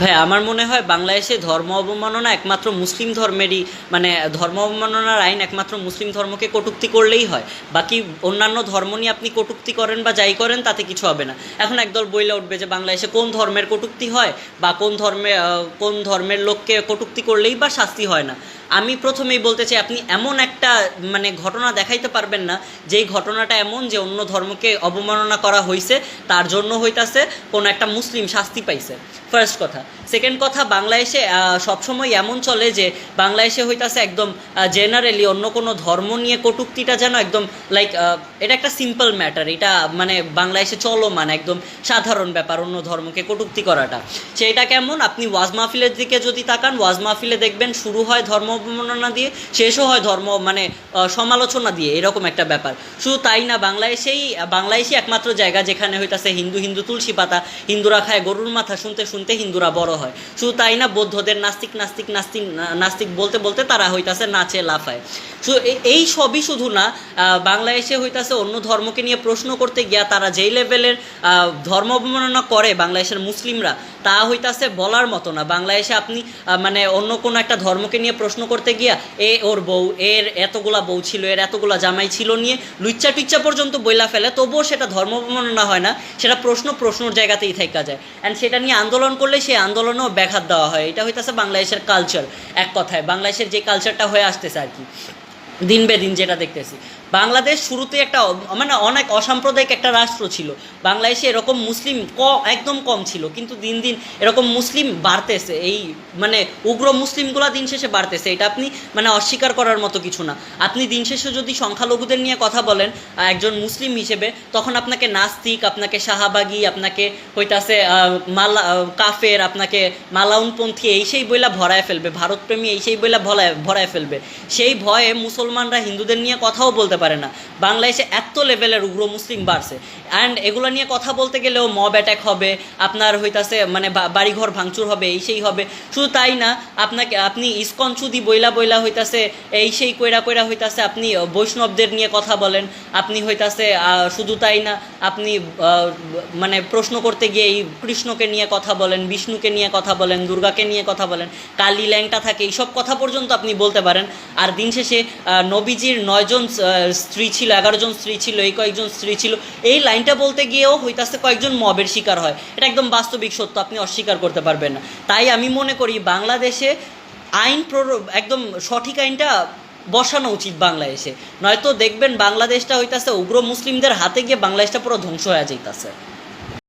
ভাই আমার মনে হয় বাংলাদেশে ধর্ম অবমাননা একমাত্র মুসলিম ধর্মেরই, মানে ধর্ম অবমাননার আইন একমাত্র মুসলিম ধর্মকে কটূক্তি করলেই হয়। বাকি অন্যান্য ধর্ম নিয়ে আপনি কটূক্তি করেন বা যাই করেন তাতে কিছু হবে না। এখন একদল বইলে উঠবে যে বাংলাদেশে কোন ধর্মের কটূক্তি হয় বা কোন ধর্মের লোককে কটূক্তি করলেই বা শাস্তি হয় না। আমি প্রথমেই বলতে চাই, আপনি এমন একটা মানে ঘটনা দেখাইতে পারবেন না যেই ঘটনাটা এমন যে অন্য ধর্মকে অবমাননা করা হয়েছে, তার জন্য হইতাছে কোনো একটা মুসলিম শাস্তি পাইছে। ফার্স্ট কথা। সেকেন্ড কথা, বাংলাদেশে সবসময় এমন চলে যে বাংলাদেশে হইতাছে একদম জেনারেলি অন্য কোনো ধর্ম নিয়ে কটূক্তিটা যেন একদম লাইক এটা একটা সিম্পল ম্যাটার, এটা মানে বাংলাদেশে চলমান একদম সাধারণ ব্যাপার অন্য ধর্মকে কটূক্তি করাটা। সেটা কেমন, আপনি ওয়াজ মাহফিলের দিকে যদি তাকান, ওয়াজ মাহফিলে দেখবেন শুরু হয় ধর্ম অবমাননা দিয়ে, শেষও হয় ধর্ম মানে সমালোচনা দিয়ে, এরকম একটা ব্যাপার। শুধু তাই না, বাংলাদেশই একমাত্র জায়গা যেখানে হইতাছে হিন্দু হিন্দু তুলসী পাতা, হিন্দুরা খায় গরুর মাথা শুনতে শুনতে হিন্দুরা বড় হয়। শুধু তাই না, বৌদ্ধদের নাস্তিক নাস্তিক নাস্তিক নাস্তিক বলতে বলতে তারা হইতাছে নাচে লাফায়। শুধু এই সবই শুধু না, বাংলাদেশে হইতাছে অন্য ধর্মকে নিয়ে প্রশ্ন করতে গিয়া তারা যেই লেভেলের ধর্ম অবমাননা করে বাংলাদেশের মুসলিমরা, তা হইতাছে বলার মতো না। বাংলাদেশে আপনি মানে অন্য কোনো একটা ধর্মকে নিয়ে প্রশ্ন করতে গিয়া ওর বউ, এর এতগুলা বউ ছিল, এর এতগুলা জামাই ছিল নিয়ে লুচ্চা টুচ্চা পর্যন্ত বইলা ফেলে, তবুও সেটা ধর্ম অবমাননা হয় না, সেটা প্রশ্নর জায়গাতেই থাকা যায়। অ্যান্ড সেটা নিয়ে আন্দোলন করলে সেই আন্দোলনেও ব্যাঘাত দেওয়া হয়। এটা হইতাছে বাংলাদেশের কালচার, এক কথায় বাংলাদেশের যে কালচারটা হয়ে আসতেছে আর কি দিন বে দিন যেটা দেখতেছি। বাংলাদেশ শুরুতে একটা মানে অনেক অসাম্প্রদায়িক একটা রাষ্ট্র ছিল। বাংলাদেশে এরকম মুসলিম একদম কম ছিল, কিন্তু দিন দিন এরকম মুসলিম বাড়তেছে, এই মানে উগ্র মুসলিমগুলো দিন শেষে বাড়তেছে। এটা আপনি মানে অস্বীকার করার মতো কিছু না। আপনি দিন শেষে যদি সংখ্যালঘুদের নিয়ে কথা বলেন একজন মুসলিম হিসেবে, তখন আপনাকে নাস্তিক, আপনাকে শাহবাগী, আপনাকে হইতাছে কাফের, আপনাকে মালাউনপন্থী এই সেই বইলা ভরায় ফেলবে, ভারতপ্রেমী এই সেই বইলা ভরায় ফেলবে। সেই ভয়ে মুসলমানরা হিন্দুদের নিয়ে কথাও বলতে পারে না। বাংলাদেশে এত লেভেলের উগ্র মুসলিম বাড়ছে, অ্যান্ড এগুলো নিয়ে কথা বলতে গেলেও মব অ্যাটাক হবে, আপনার হইতাছে মানে বাড়িঘর ভাঙচুর হবে, এই সেই হবে। শুধু তাই না, আপনি ইসকন চুদি বইলা হইতাছে এই সেই কইরা হইতাছে আপনি বৈষ্ণবদের নিয়ে কথা বলেন, আপনি হইতাছে শুধু তাই না, আপনি মানে প্রশ্ন করতে গিয়ে এই কৃষ্ণকে নিয়ে কথা বলেন, বিষ্ণুকে নিয়ে কথা বলেন, দুর্গাকে নিয়ে কথা বলেন, কালী ল্যাংটা থাকে, এইসব কথা পর্যন্ত আপনি বলতে পারেন। আর দিন শেষে নবীজির 9 জন স্ত্রী ছিল, 11 জন স্ত্রী ছিল, এই কয়েকজন স্ত্রী ছিল, এই লাইনটা বলতে গিয়েও হইতাছে কয়েকজন মবের শিকার হয়। এটা একদম বাস্তবিক সত্য, আপনি অস্বীকার করতে পারবেন না। তাই আমি মনে করি বাংলাদেশে একদম সঠিক আইনটা বসানো উচিত বাংলাদেশে, নয়তো দেখবেন বাংলাদেশটা হইতাছে উগ্র মুসলিমদের হাতে গিয়ে বাংলাদেশটা পুরো ধ্বংস হয়ে যাইতাছে।